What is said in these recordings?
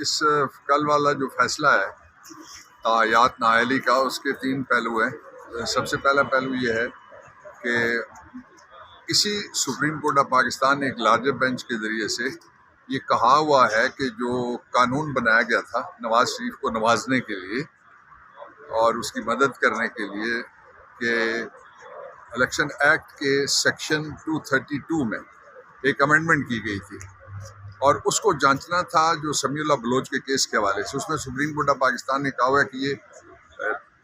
اس کل والا جو فیصلہ ہے تاحیات نااہلی کا، اس کے 3 پہلو ہیں۔ سب سے پہلا پہلو یہ ہے کہ اسی سپریم کورٹ آف پاکستان نے ایک لارجر بینچ کے ذریعے سے یہ کہا ہوا ہے کہ جو قانون بنایا گیا تھا نواز شریف کو نوازنے کے لیے اور اس کی مدد کرنے کے لیے، کہ الیکشن ایکٹ کے سیکشن 232 میں ایک امینڈمنٹ کی گئی تھی اور اس کو جانچنا تھا جو سمیع اللہ بلوچ کے کیس کے حوالے سے۔ اس میں سپریم کورٹ آف پاکستان نے کہا ہوا ہے کہ یہ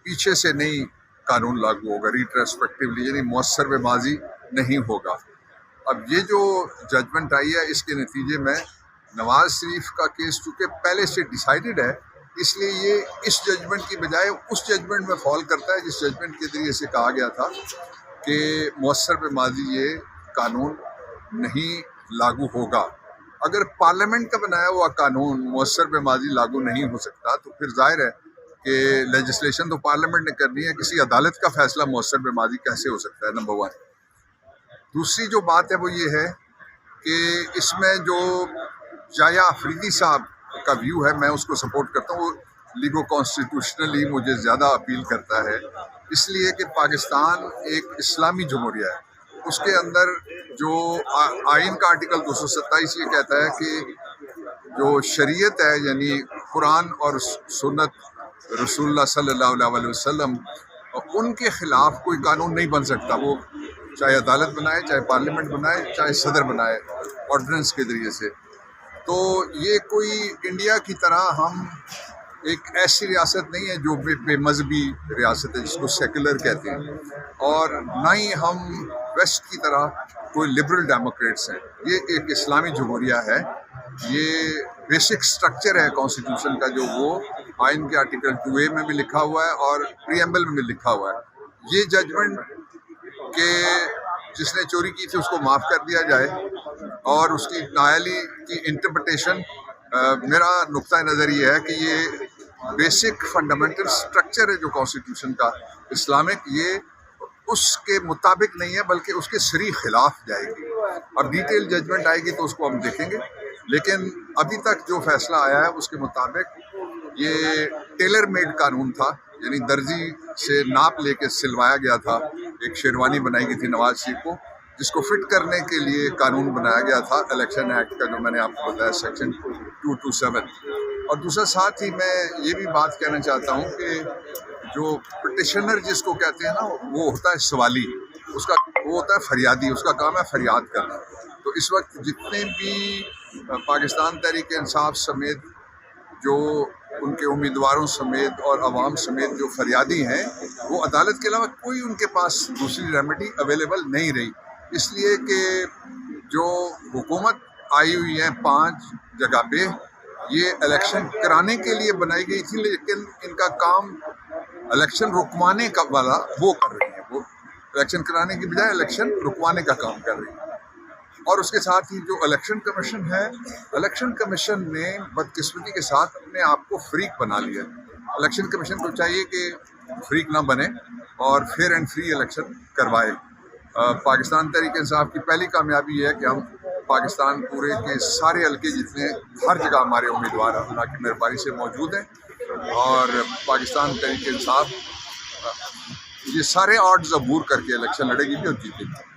پیچھے سے نہیں قانون لاگو ہوگا، ریٹرسپیکٹیولی، یعنی مؤثر به ماضی نہیں ہوگا۔ اب یہ جو ججمنٹ آئی ہے، اس کے نتیجے میں نواز شریف کا کیس چونکہ پہلے سے ڈیسائیڈڈ ہے، اس لیے یہ اس ججمنٹ کی بجائے اس ججمنٹ میں فال کرتا ہے جس ججمنٹ کے ذریعے سے کہا گیا تھا کہ مؤثر به ماضی یہ قانون نہیں لاگو ہوگا۔ اگر پارلیمنٹ کا بنایا ہوا قانون مؤثر به ماضی لاگو نہیں ہو سکتا تو پھر ظاہر ہے کہ لیجسلیشن تو پارلیمنٹ نے کرنی ہے، کسی عدالت کا فیصلہ مؤثر به ماضی کیسے ہو سکتا ہے؟ نمبر 1۔ دوسری جو بات ہے وہ یہ ہے کہ اس میں جو جایا افریدی صاحب کا ویو ہے، میں اس کو سپورٹ کرتا ہوں۔ وہ لیگو کانسٹیٹیوشنلی مجھے زیادہ اپیل کرتا ہے، اس لیے کہ پاکستان ایک اسلامی جمہوریہ ہے۔ اس کے اندر جو آئین کا آرٹیکل 227 یہ کہتا ہے کہ جو شریعت ہے، یعنی قرآن اور سنت رسول اللہ صلی اللہ علیہ وسلم، ان کے خلاف کوئی قانون نہیں بن سکتا، وہ چاہے عدالت بنائے، چاہے پارلیمنٹ بنائے، چاہے صدر بنائے آرڈیننس کے ذریعے سے۔ تو یہ کوئی انڈیا کی طرح ہم ایک ایسی ریاست نہیں ہے جو بے مذہبی ریاست ہے جس کو سیکولر کہتے ہیں، اور نہ ہی ہم ویسٹ کی طرح کوئی لبرل ڈیموکریٹس ہیں۔ یہ ایک اسلامی جمہوریہ ہے۔ یہ بیسک سٹرکچر ہے کانسٹیٹیوشن کا، جو وہ آئین کے آرٹیکل 2A میں بھی لکھا ہوا ہے اور پریمبل میں بھی لکھا ہوا ہے۔ یہ ججمنٹ کہ جس نے چوری کی تھی اس کو معاف کر دیا جائے اور اس کی نااہلی کی انٹرپریٹیشن، میرا نقطہ نظر یہ ہے کہ یہ بیسک فنڈامنٹل سٹرکچر ہے جو کانسٹیٹیوشن کا اسلامک، یہ اس کے مطابق نہیں ہے بلکہ اس کے صریح خلاف جائے گی۔ اب ڈیٹیل ججمنٹ آئے گی تو اس کو ہم دیکھیں گے، لیکن ابھی تک جو فیصلہ آیا ہے اس کے مطابق یہ ٹیلر میڈ قانون تھا، یعنی درزی سے ناپ لے کے سلوایا گیا تھا۔ ایک شیروانی بنائی گئی تھی نواز شریف کو، جس کو فٹ کرنے کے لیے قانون بنایا گیا تھا الیکشن ایکٹ کا، جو میں نے آپ کو بتایا سیکشن 227۔ اور دوسرا ساتھ ہی میں یہ بھی بات کہنا چاہتا ہوں کہ جو پٹیشنر جس کو کہتے ہیں نا، وہ ہوتا ہے سوالی، اس کا وہ ہوتا ہے فریادی، اس کا کام ہے فریاد کرنا۔ تو اس وقت جتنے بھی پاکستان تحریک انصاف سمیت جو ان کے امیدواروں سمیت اور عوام سمیت جو فریادی ہیں، وہ عدالت کے علاوہ کوئی ان کے پاس دوسری ریمیڈی اویلیبل نہیں رہی، اس لیے کہ جو حکومت آئی ہوئی ہے 5 جگہ پہ، یہ الیکشن کرانے کے لیے بنائی گئی تھی، لیکن ان کا کام الیکشن رکوانے کا والا وہ کر رہی ہیں۔ وہ الیکشن کرانے کی بجائے الیکشن رکوانے کا کام کر رہی ہیں۔ اور اس کے ساتھ ہی جو الیکشن کمیشن ہے، الیکشن کمیشن نے بدقسمتی کے ساتھ اپنے آپ کو فریق بنا لیا۔ الیکشن کمیشن کو چاہیے کہ فریق نہ بنے اور فیئر اینڈ فری الیکشن کروائے۔ پاکستان تحریک انصاف کی پہلی کامیابی یہ ہے کہ ہم پاکستان پورے کے سارے حلقے جتنے ہر جگہ ہمارے امیدوار اللہ کی مہربانی سے موجود ہیں، اور پاکستان تحریک انصاف یہ سارے آڈز عبور کر کے الیکشن لڑے گی بھی اور جیتے گی۔